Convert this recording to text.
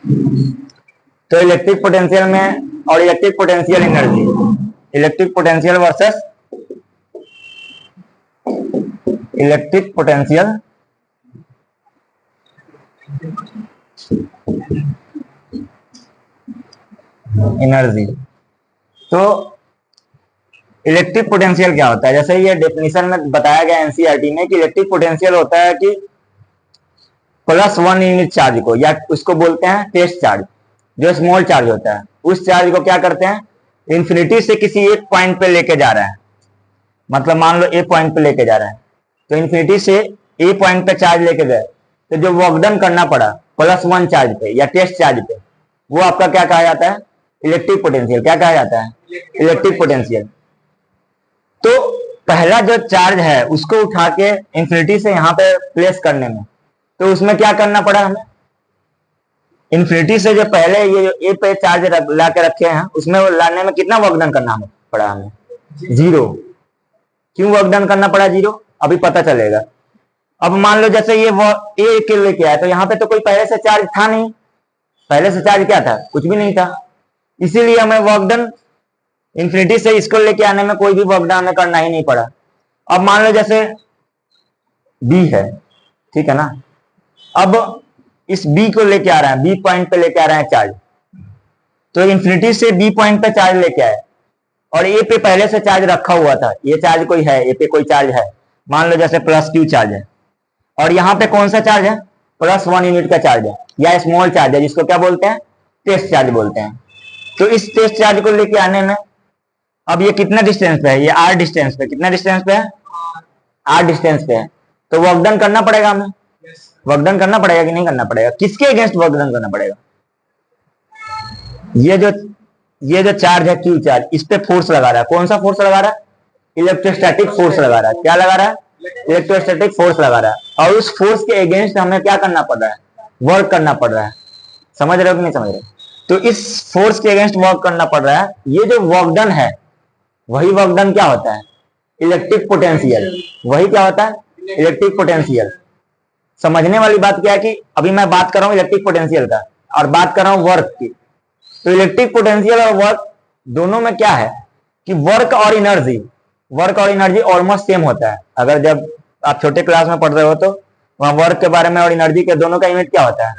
तो electric potential में और electric potential energy, electric potential versus electric potential energy. तो इलेक्ट्रिक पोटेंशियल क्या होता है? जैसे ये डेफिनेशन में बताया गया एनसीईआरटी में कि इलेक्ट्रिक पोटेंशियल होता है कि +1 यूनिट चार्ज को, या उसको बोलते हैं टेस्ट चार्ज, जो स्मॉल चार्ज होता है, उस चार्ज को क्या करते हैं, इंफिनिटी से किसी एक पॉइंट पे लेके जा रहा है। मतलब मान लो ए पॉइंट पे लेके जा रहा है, तो इंफिनिटी से ए पॉइंट पे चार्ज लेके गए, तो जो वर्क डन करना पड़ा +1 चार्ज पे या टेस्ट चार्ज पे, वो आपका क्या कहा जाता है? Electric potential. क्या कहा जाता है? Electric potential. तो पहला जो चार्ज है उसको उठा के इंफिनिटी से यहाँ पे प्लेस करने में, तो उसमें क्या करना पड़ा हमें? इंफिनिटी से जो पहले ये जो ए पे चार्ज ला के रखे हैं, उसमें लाने में कितना वर्क डन करना पड़ा हमें? 0। क्यों वर्क डन करना पड़ा 0? अभी पता चलेगा। अब मान लो जैसे ये ए के लेके आया, तो यहाँ पे तो कोई पहले से चार्ज था नहीं। पहले से चार्ज क्या था? कुछ भी नहीं था। इसीलिए हमें वर्क डन इंफिनिटी से इसको लेके आने में कोई भी वर्क डन हमें करना ही नहीं पड़ा। अब मान लो जैसे बी है, ठीक है ना, अब इस बी को लेके आ रहा है, बी पॉइंट पे लेके आ रहा है चार्ज, तो इंफिनिटी से बी पॉइंट पे चार्ज लेके आए, और ए पे पहले से चार्ज रखा हुआ था। ये चार्ज कोई है, ए पे कोई चार्ज है, मान लो जैसे +q चार्ज है, और यहाँ पे कौन सा चार्ज है? +1 यूनिट का चार्ज है, या स्मॉल चार्ज है, जिसको क्या बोलते हैं? टेस्ट चार्ज बोलते हैं। तो इस टेस्ट चार्ज को लेके आने में अब ये कितना डिस्टेंस पे है? ये r डिस्टेंस पे। कितना डिस्टेंस पे है? r डिस्टेंस पे है। तो वर्क डन करना पड़ेगा हमें। वर्क डन करना पड़ेगा कि नहीं करना पड़ेगा? किसके अगेंस्ट वर्क डन करना पड़ेगा? ये जो चार्ज है q चार्ज, इस पे फोर्स लगा रहा है। कौन सा फोर्स लगा रहा है? इलेक्ट्रोस्टैटिक फोर्स लगा रहा है। क्या लगा रहा है? इलेक्ट्रोस्टैटिक फोर्स लगा रहा है। और उस फोर्स के अगेंस्ट हमें क्या करना पड़ रहा है? वर्क करना पड़ रहा है। समझ रहे हो कि नहीं समझ रहे? तो इस फोर्स के अगेंस्ट वर्क करना पड़ रहा है। ये जो वर्क डन है, वही वर्क डन क्या होता है? Electric potential. वही क्या होता है? Electric potential. समझने वाली बात क्या है कि अभी मैं बात कर रहा हूं इलेक्ट्रिक पोटेंशियल का, और बात कर रहा हूं वर्क की। तो इलेक्ट्रिक पोटेंशियल और वर्क दोनों में क्या है कि वर्क और एनर्जी ऑलमोस्ट सेम होता है। अगर जब आप छोटे क्लास में पढ़ रहे हो तो वहां वर्क के बारे में और एनर्जी के दोनों का यूनिट क्या होता है?